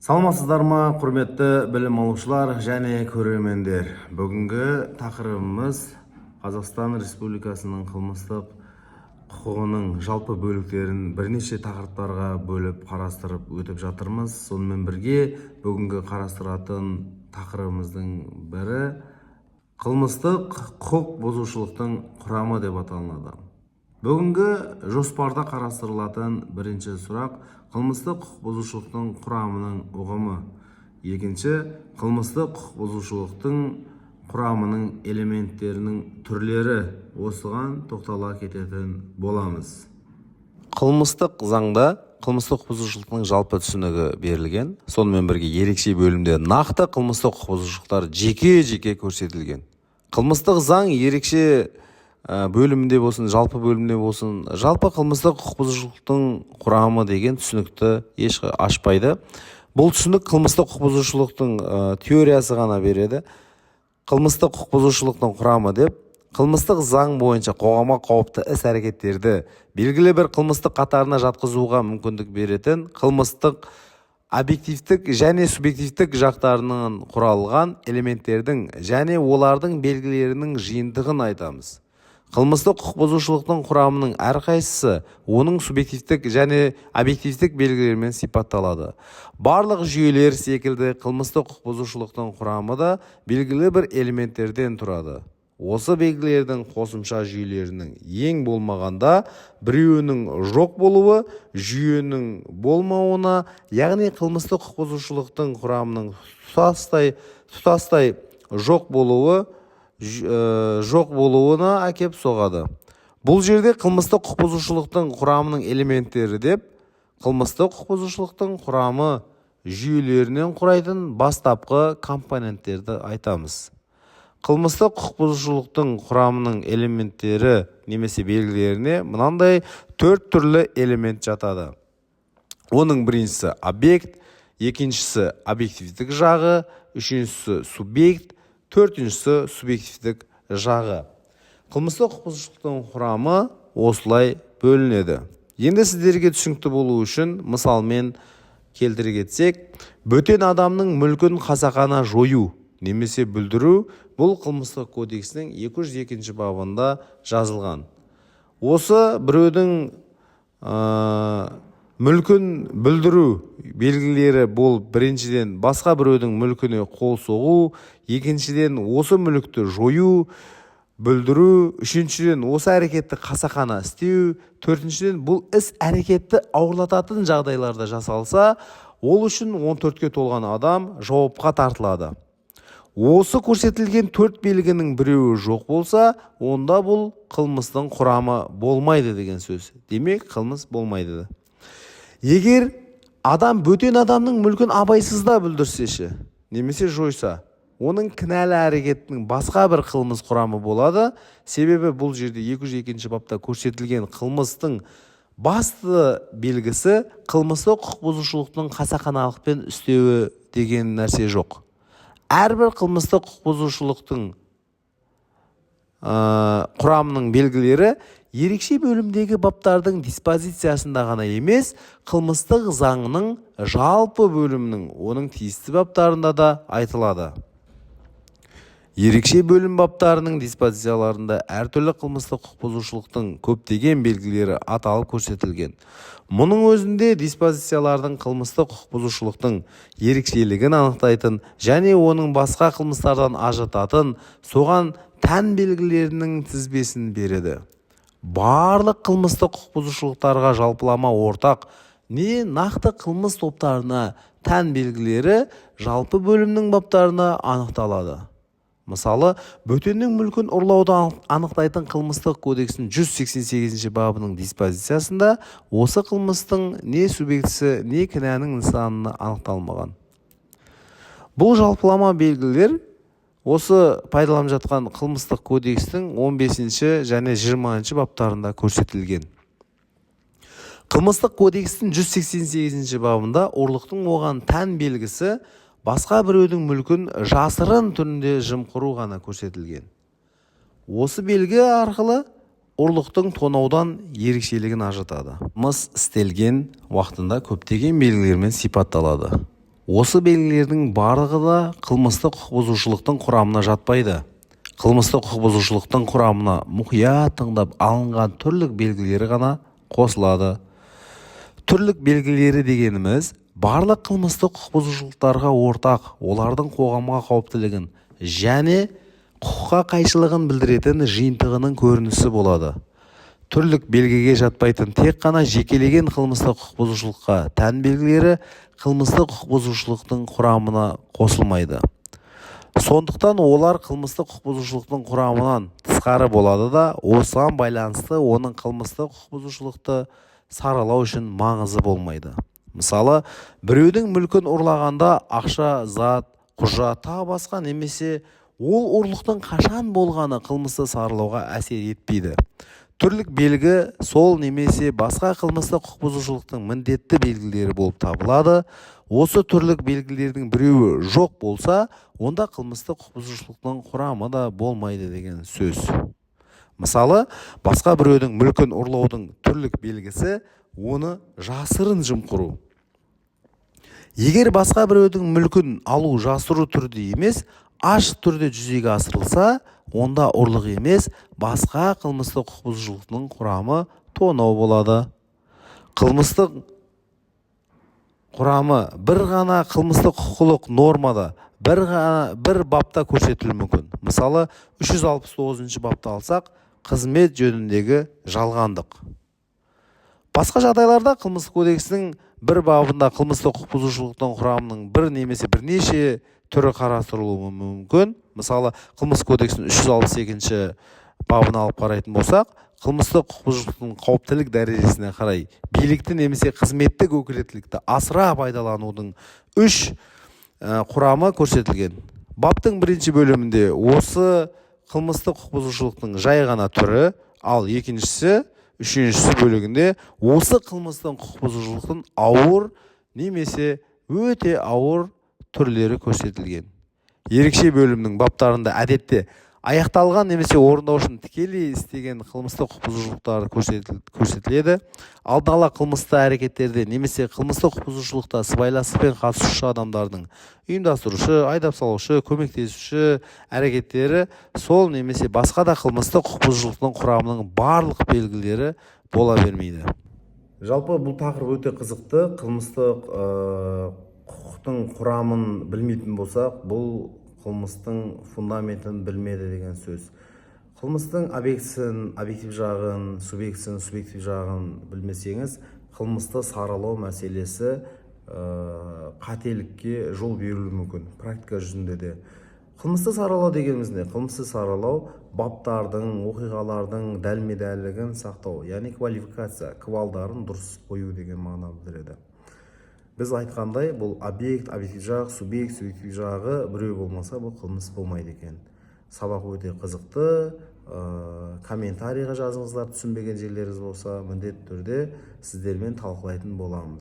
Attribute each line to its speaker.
Speaker 1: Саламатсыздар ма, құрметті білім алушылар және көрермендер. Бүгінгі тақырыбымыз Қазақстан Республикасының қылмыстық құқығының жалпы бөліктерін бірнеше тақырыптарға бөліп қарастырып өтіп жатырмыз. Сонымен бірге бүгінгі қарастыратын тақырыбымыздың бірі қылмыстық құқық бұзушылықтың құрамы деп аталынады. Бүгінгі жоспарда қарастырылатын бірінші сұрақ қылмыстық құқық бұзушылықтың құрамының ұғымы. Екінші, қылмыстық құқық бұзушылықтың құрамының элементтерінің түрлері. Осыған тоқтала кететін боламыз. Қылмыстық заңда қылмыстық бұзушылықтың жалпы түсінігі берілген. Сонымен бірге ерекше бөлімде нақты қылмыстық құқық бұзушылықтар жеке-жеке көрсетілген. Қылмыстық заң ерекше бөлімінде болсын, жалпы бөлімде болсын, жалпы қылмыстық құқық бұзушылықтың құрамы деген түсінікті еш ашпайды. Бұл түсінік қылмыстық құқық бұзушылықтың теориясы ғана береді. Қылмыстық құқық бұзушылықтың құрамы деп, қылмыстық заң бойынша қоғамға қауіпті іс-әрекеттерді белгілі бір қылмыстық қатарына жатқызуға мүмкіндік беретін қылмыстық объективтік және субъективтік жақтарынан құралған элементтердің және олардың белгілерінің жиынтығын айтамыз. Қылмыстық құқық бұзушылықтың құрамының әрқайсысы оның субъективтік және объективтік белгілерімен сипатталады. Барлық жүйелер секілді қылмыстық құқық бұзушылықтың құрамы да белгілі бір элементтерден тұрады. Осы белгілердің қосымша жүйелерінің ең болмағанда біреуінің жоқ болуы жүйенің болмауына, яғни қылмыстық құқық бұзушылықтың құрамының тұтастай жоқ болуына әкеп соғады. Бұл жерде қылмыстық құқық бұзушылықтың құрамының элементтері деп, қылмыстық құқық бұзушылықтың құрамы жүйелерінен құрайтын бастапқы компоненттерді айтамыз. Қылмыстық құқық бұзушылықтың құрамының элементтері немесе белгілеріне мынандай 4 түрлі элемент жатады. Оның біріншісі объект, екіншісі объективтік жағы, үшіншісі субъект, төртіншісі субъективтік жағы. Қылмыстық құқық бұзушылықтың құрамы осылай бөлінеді. Енді сіздерге түсінікті болу үшін мысалмен келтіре кетсек, бөтен адамның мүлкін қасақана жою немесе бүлдіру бұл қылмыстық кодексінің 202 бабында жазылған. Осы біреудің мүлкін бүлдіру белгілері бұл біріншіден басқа біреудің мүлкіне қол соғу, екіншіден осы мүлікті жою, бүлдіру, үшіншіден осы әрекетті қасақана істеу, төртіншіден бұл іс әрекетті ауырлататын жағдайларда жасалса, ол үшін 14-ке толған адам жауапқа тартылады. Осы көрсетілген 4 белгінің біреуі жоқ болса, онда бұл қылмыстың құрамы болмайды деген сөз. Демек, қылмыс болмайды. Егер адам бөтен адамның мүлкін абайсызда бүлдірсе, немесе жойса, оның кінәлі әрекеттің басқа бір қылмыс құрамы болады. Себебі бұл жерде 202 бапта көрсетілген қылмыстың басты белгісі қылмыстық құқық бұзушылықтың қасақаналықпен істеуі деген нәрсе жоқ. Әрбір қылмыстық құқық бұзушылықтың құрамының белгілері ерекше бөлімдегі баптардың диспозициясында ғана емес, қылмыстық заңның жалпы бөлімінің оның тиісті баптарында да айтылады. Ерекше бөлім баптарының диспозицияларында әртүрлі қылмыстық құқық бұзушылықтың көптеген белгілері аталып көрсетілген. Мұның өзінде диспозициялардың қылмыстық құқық бұзушылықтың ерекшелігін анықтайтын және оның басқа қылмыстардан ажырататын соған тән белгілерінің тізбесін береді. Барлық қылмыстық құқық бұзушылықтарға жалпылама ортақ не нақты қылмыс топтарына тән белгілері жалпы бөлімнің баптарына анықталады. Мысалы, бөтеннің мүлкін ұрлауды анықтайтын қылмыстық кодекстің 188 бабының диспозициясында осы қылмыстың не субъектісі, не кінәнің нысанына анықталмаған. Бұл жалпылама белгілер осы пайдаланып жатқан қылмыстық кодекстің 15 және 20 баптарында көрсетілген. Қылмыстық кодекстің 188 бабында ұрлықтың оған тән белгісі басқа біреудің мүлкін жасырын түрінде жымқыру ғана көрсетілген. Осы белгі арқылы ұрлықтың тонаудан ерекшелігін ажыратады. Қылмыс істелген уақытында көптеген белгілермен сипатталады. Осы белгілердің барлығы да қылмыстық құқық бұзушылықтың құрамына жатпайды. Қылмыстық құқық бұзушылықтың құрамына мұқият тыңдап алынған түрлік белгілері ғана қосылады. Түрлік белгілері дегеніміз барлық қылмыстық құқық бұзушылықтарға ортақ, олардың қоғамға қауіптілігін және құқыққа қайшылығын білдіретін жиынтығының көрінісі болады. Түрлік белгіге жатпайтын тек қана жекелеген қылмыстық құқық бұзушылыққа тән белгілері қылмыстық құқық бұзушылықтың құрамына қосылмайды. Сондықтан олар қылмыстық құқық бұзушылықтың құрамынан тысқары болады да, осыған байланысты оның қылмыстық құқық бұзушылықты саралау үшін маңызы болмайды. Мысалы, біреудің мүлкін ұрлағанда ақша, зат, құжат, тағы басқа немесе ол ұрлықтың қашан болғаны қылмысты саралауға әсер етпейді. Түрлік белгі сол немесе басқа қылмыстық құқық бұзушылықтың міндетті белгілері болып табылады. Осы түрлік белгілердің біреуі жоқ болса, онда қылмыстық құқық бұзушылықтың құрамы да болмайды деген сөз. Мысалы, басқа біреудің мүлкін ұрлаудың түрлік белгісі оны жасырын жымқыру. Егер басқа біреудің мүлкін алу жасыру түрде емес, ашық түрде жүзеге асырылса, онда ұрлық емес, басқа қылмыстық құқық бұзушылықтың құрамы тонау болады. Қылмыстық құрамы бір ғана қылмыстық құқылық нормада, бір бапта көрсетілуі мүмкін. Мысалы, 369 бапты алсақ, қызмет жөніндегі жалғандық. Басқа жағдайларда қылмыстық кодексінің бір бабында қылмыстық құқық бұзушылықтың құрамының бір немесе бірнеше түрі қарастырылуы мүмкін. Мысалы, қылмыстық кодексінің 362 бабын алып қарайтын болсақ, қылмыстық құқық бұзушылықтың қауіптілік дәрежесіне қарай билікті немесе қызметтік өкілеттілікті асыра пайдаланудың 3 құрамы көрсетілген. Баптың бірінші бөлімінде осы қылмыстық құқық бұзушылықтың жай ғана түрі, ал үшіншісі бөлігінде осы қылмыстың құқық бұзушылықтың ауыр немесе өте ауыр түрлері көрсетілген. Ерекше бөлімнің баптарында әдетте аяқталған немесе орындаушының тікелей істеген қылмыстық құқық бұзушылықтары көрсетіледі. Алдын ала қылмысты әрекеттерде немесе қылмыстық құқық бұзушылықта сыбайластықпен қатысушы адамдардың ұйымдастырушы, айдап салушы, көмектесуші әрекеттері сол немесе басқа да қылмыстық құқық бұзушылықтың құрамының барлық белгілері бола бермейді. Жалпы бұл тақырып өте қызықты. Қылмыстық құқықтың құрамын білмейтін болсақ, бұл қылмыстың фундаментін білмеді деген сөз. Қылмыстың объектісін, объектив жағын, субъектісін, субъектив жағын білмесеңіз, қылмысты саралау мәселесі қателікке жол беруі мүмкін. Практика жүзінде де. Қылмысты саралау дегеніміз не? Қылмысты саралау баптардың, оқиғалардың дәлме-дәлігін сақтау, яғни квалификация, квалдарын дұрыс қою деген мағына білдіреді. Біз айтқандай, бұл объект, объектив жағы, субъект, субъектив жағы біреу болмаса, бұл қылмыс болмайды екен. Сабақ өте қызықты. Комментарийға жазыңыздар, түсінбеген жерлеріңіз болса, міндетті түрде сіздермен талқылайтын боламыз.